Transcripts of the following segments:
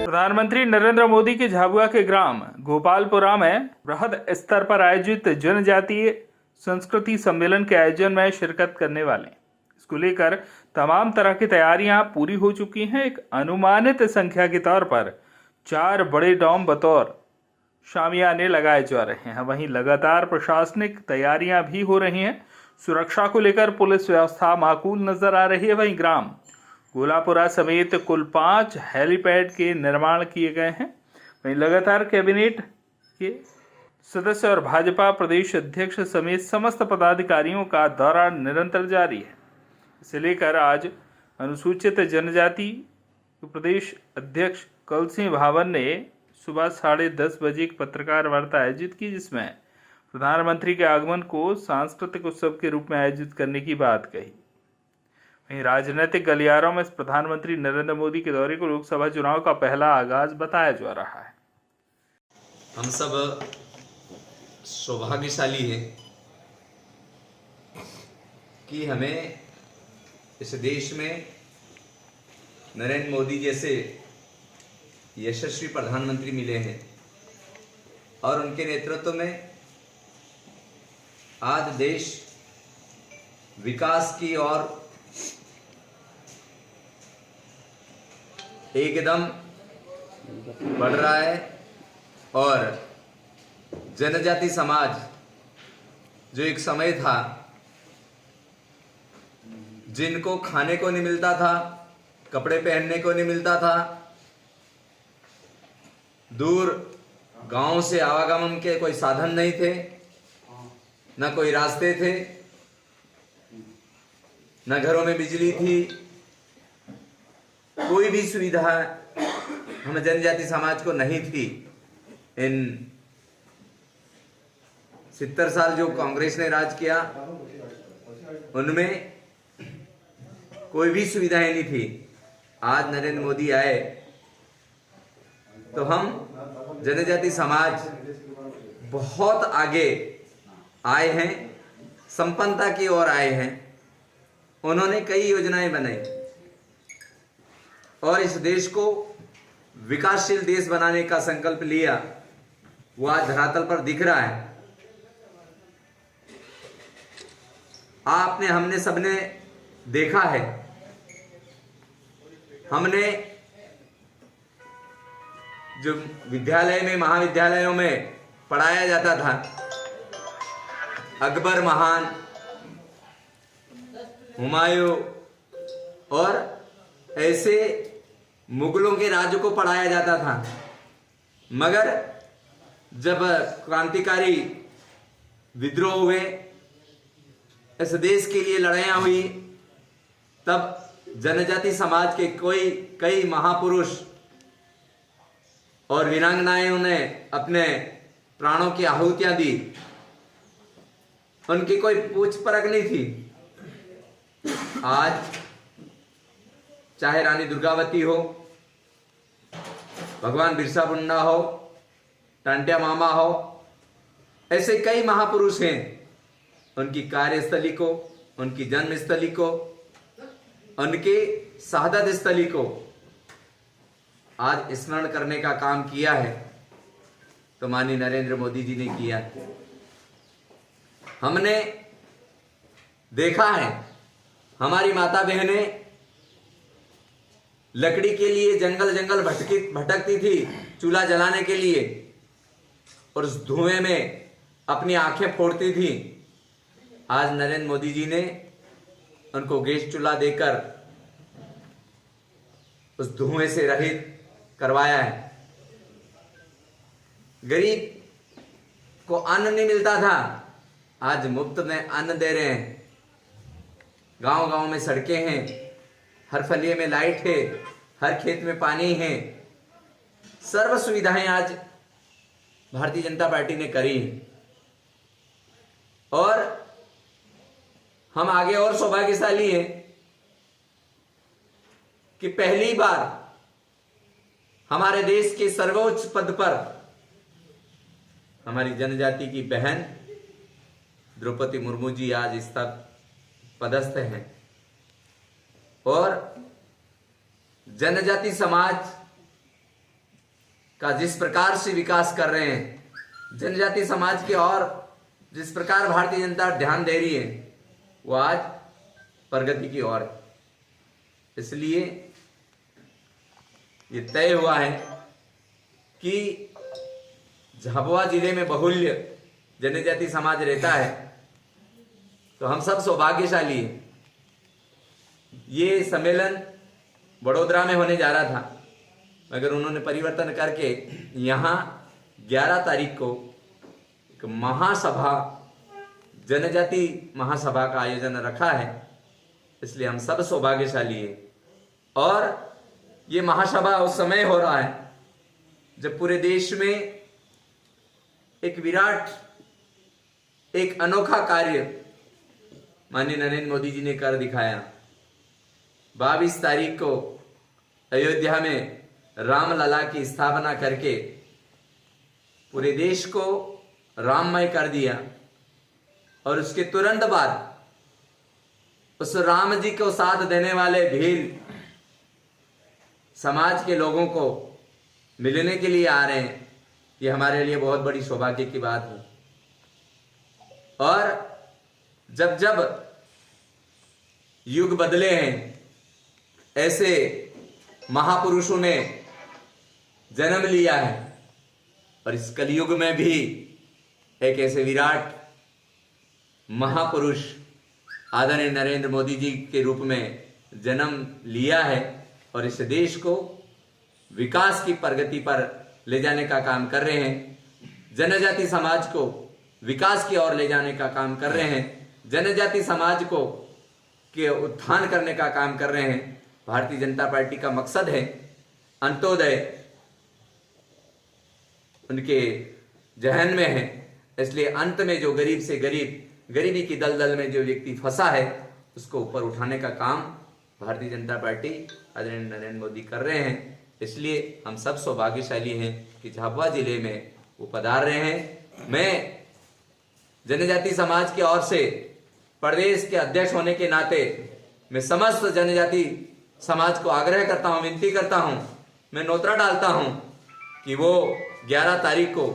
प्रधानमंत्री नरेंद्र मोदी के झाबुआ के ग्राम गोपालपुरा में बृहद स्तर पर आयोजित जनजातीय संस्कृति सम्मेलन के आयोजन में शिरकत करने वाले इसको लेकर तमाम तरह की तैयारियां पूरी हो चुकी हैं। एक अनुमानित संख्या के तौर पर 4 बड़े डॉम बतौर शामियाने लगाए जा रहे हैं। वहीं लगातार प्रशासनिक तैयारियां भी हो रही हैं। सुरक्षा को लेकर पुलिस व्यवस्था माकूल नजर आ रही है। वहीं ग्राम गोलापुरा समेत कुल 5 हेलीपैड के निर्माण किए गए हैं। वहीं लगातार कैबिनेट के सदस्य और भाजपा प्रदेश अध्यक्ष समेत समस्त पदाधिकारियों का दौरा निरंतर जारी है। इसे लेकर आज अनुसूचित जनजाति प्रदेश अध्यक्ष कल सिंह भावन ने सुबह 10:30 बजे एक पत्रकार वार्ता आयोजित की, जिसमें प्रधानमंत्री के आगमन को सांस्कृतिक उत्सव के रूप में आयोजित करने की बात कही। वहीं राजनीतिक गलियारों में प्रधानमंत्री नरेंद्र मोदी के दौरे को लोकसभा चुनाव का पहला आगाज बताया जा रहा है। हम सब सौभाग्यशाली हैं कि हमें इस देश में नरेंद्र मोदी जैसे यशस्वी प्रधानमंत्री मिले हैं और उनके नेतृत्व में आज देश विकास की ओर एकदम बढ़ रहा है और जनजाति समाज जो एक समय था जिनको खाने को नहीं मिलता था, कपड़े पहनने को नहीं मिलता था, दूर गांव से आवागमन के कोई साधन नहीं थे, न कोई रास्ते थे, न घरों में बिजली थी, कोई भी सुविधा हम जनजाति समाज को नहीं थी। इन 70 साल जो कांग्रेस ने राज किया उनमें कोई भी सुविधाएं नहीं थी। आज नरेंद्र मोदी आए तो हम जनजाति समाज बहुत आगे आए हैं, संपन्नता की ओर आए हैं। उन्होंने कई योजनाएं बनाई और इस देश को विकासशील देश बनाने का संकल्प लिया, वो आज धरातल पर दिख रहा है। हमने सबने देखा है। हमने जो विद्यालय में, महाविद्यालयों में पढ़ाया जाता था, अकबर महान, हुमायूं और ऐसे मुगलों के राज्य को पढ़ाया जाता था, मगर जब क्रांतिकारी विद्रोह हुए, इस देश के लिए लड़ाइयां हुई, तब जनजाति समाज के कई महापुरुष और वीरांगनाएं ने अपने प्राणों की आहुतियां दी। उनकी कोई पूछ परख नहीं थी। आज चाहे रानी दुर्गावती हो, भगवान बिरसा मुंडा हो, टांटिया मामा हो, ऐसे कई महापुरुष हैं। उनकी कार्यस्थली को, उनकी जन्मस्थली को, उनके शहादत स्थली को आज स्मरण करने का काम किया है तो माननीय नरेंद्र मोदी जी ने किया। हमने देखा है हमारी माता बहनें लकड़ी के लिए जंगल जंगल भटकती थी चूल्हा जलाने के लिए, और उस धुएं में अपनी आंखें फोड़ती थी। आज नरेंद्र मोदी जी ने उनको गैस चूल्हा देकर उस धुएं से रहित करवाया है। गरीब को अन्न नहीं मिलता था, आज मुफ्त में अन्न दे रहे हैं। गांव गांव में सड़कें हैं, हर फलिये में लाइट है, हर खेत में पानी है। सर्व सुविधाएं आज भारतीय जनता पार्टी ने करी है और हम आगे और सौभाग्यशाली हैं कि पहली बार हमारे देश के सर्वोच्च पद पर हमारी जनजाति की बहन द्रौपदी मुर्मू जी आज इस तक पदस्थ हैं और जनजाति समाज का जिस प्रकार से विकास कर रहे हैं, जनजाति समाज के और जिस प्रकार भारतीय जनता ध्यान दे रही है, वो आज प्रगति की ओर है। इसलिए ये तय हुआ है कि झाबुआ जिले में बहुल्य जनजाति समाज रहता है, तो हम सब सौभाग्यशाली हैं। ये सम्मेलन वडोदरा में होने जा रहा था, मगर उन्होंने परिवर्तन करके यहाँ 11 तारीख को एक महासभा, जनजाति महासभा का आयोजन रखा है। इसलिए हम सब सौभाग्यशाली हैं। और ये महासभा उस समय हो रहा है जब पूरे देश में एक विराट, एक अनोखा कार्य माननीय नरेंद्र मोदी जी ने कर दिखाया। 22 तारीख को अयोध्या में रामलला की स्थापना करके पूरे देश को राममय कर दिया, और उसके तुरंत बाद उस राम जी को साथ देने वाले भील समाज के लोगों को मिलने के लिए आ रहे हैं। ये हमारे लिए बहुत बड़ी सौभाग्य की बात है। और जब जब युग बदले हैं, ऐसे महापुरुषों ने जन्म लिया है, और इस कलयुग में भी एक ऐसे विराट महापुरुष आदरणीय नरेंद्र मोदी जी के रूप में जन्म लिया है, और इस देश को विकास की प्रगति पर ले जाने का काम कर रहे हैं। जनजाति समाज को विकास की ओर ले जाने का काम कर रहे हैं। जनजाति समाज को के उत्थान करने का काम कर रहे हैं। भारतीय जनता पार्टी का मकसद है अंत्योदय उनके जहन में है। इसलिए अंत में जो गरीब से गरीब, गरीबी की दलदल में जो व्यक्ति फंसा है, उसको ऊपर उठाने का काम भारतीय जनता पार्टी आदरणीय नरेंद्र मोदी कर रहे हैं। इसलिए हम सब सौभाग्यशाली हैं कि झाबुआ जिले में वो पधार रहे हैं। मैं जनजाति समाज की ओर से प्रदेश के अध्यक्ष होने के नाते मैं समस्त जनजाति समाज को आग्रह करता हूं, विनती करता हूं, मैं नोतरा डालता हूं कि वो 11 तारीख को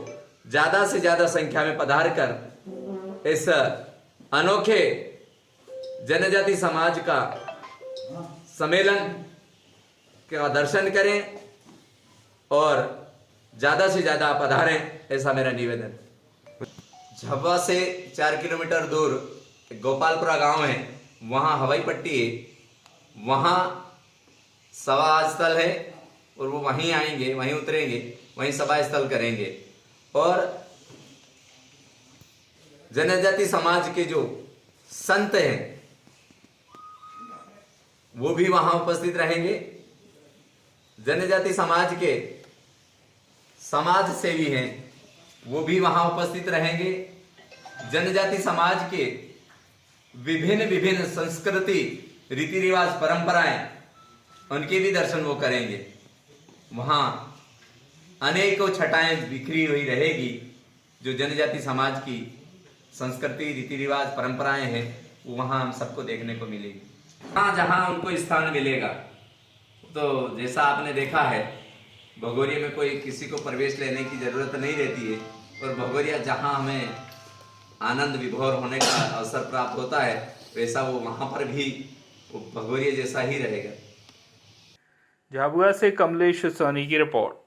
ज्यादा से ज्यादा संख्या में पधार कर इस अनोखे जनजाति समाज का सम्मेलन का दर्शन करें और ज्यादा से ज्यादा पधारें, ऐसा मेरा निवेदन। झाबुआ से 4 किलोमीटर दूर गोपालपुरा गांव है, वहां हवाई पट्टी है, वहां सभा स्थल है, और वो वहीं आएंगे, वहीं उतरेंगे, वहीं सभा स्थल करेंगे। और जनजाति समाज के जो संत हैं वो भी वहां उपस्थित रहेंगे। जनजाति समाज के समाज सेवी हैं, वो भी वहां उपस्थित रहेंगे। जनजाति समाज के विभिन्न विभिन्न संस्कृति, रीति रिवाज, परंपराएं, उनके भी दर्शन वो करेंगे। वहां अनेकों छटाएं बिखरी हुई रहेगी। जो जनजाति समाज की संस्कृति, रीति रिवाज, परंपराएं हैं, वो वहां हम सबको देखने को मिलेगी। हाँ, जहां उनको स्थान मिलेगा, तो जैसा आपने देखा है, भगोरिया में कोई किसी को प्रवेश लेने की जरूरत नहीं रहती है, और भगोरिया जहां हमें आनंद विभोर होने का अवसर प्राप्त होता है, वैसा वो वहां पर भी वो भगोरिया जैसा ही रहेगा। झाबुआ से कमलेश सोनी की रिपोर्ट।